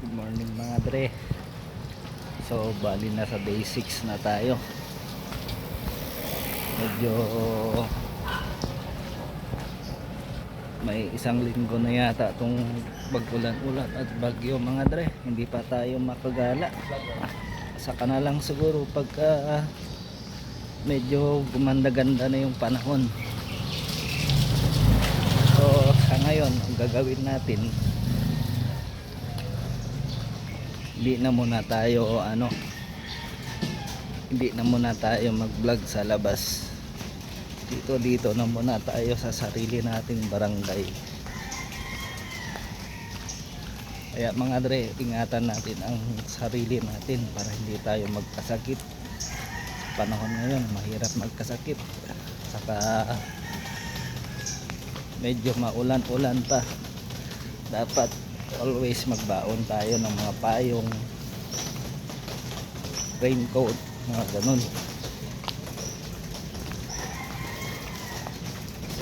Good morning mga dre. So bali na sa day 6 na tayo. Medyo may isang linggo na yata itong pag-ulan-ulan at bagyo mga dre. Hindi pa tayo makagala. Saka na lang siguro pagka medyo gumanda-ganda na yung panahon. So sa ngayon ang gagawin natin, hindi na muna tayo mag-vlog sa labas. Dito na muna tayo sa sarili nating barangay. Kaya mga dre, ingatan natin ang sarili natin para hindi tayo magkasakit. Sa panahon ngayon mahirap magkasakit, saka medyo maulan-ulan pa. Dapat always magbaon tayo ng mga payong, raincoat, mga ganun.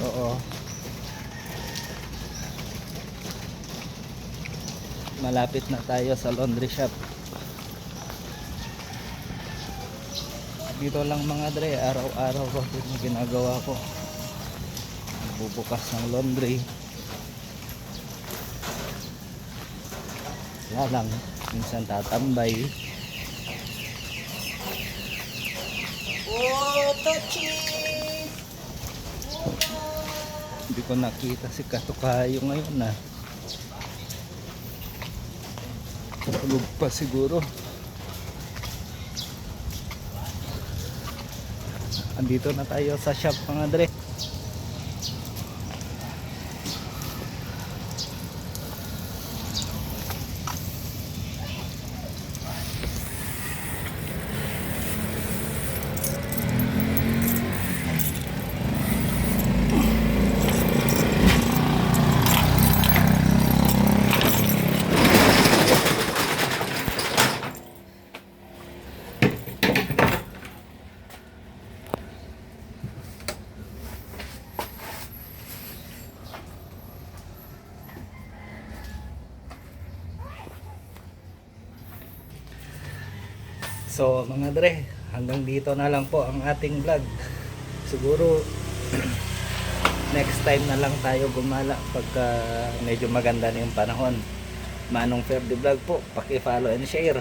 So malapit na tayo sa laundry shop. Dito lang mga dre, araw-araw ko yung ginagawa ko, bubukas ng laundry. Wala lang, minsan tatambay. Hindi ko nakita si Katukayo ngayon na. Tulog pa siguro. Andito na tayo sa shop mga dre. So mga dre, hanggang dito na lang po ang ating vlog. Siguro next time na lang tayo gumala pagka medyo maganda na yung panahon. Manong Ferdi Vlog po, paki-follow and share.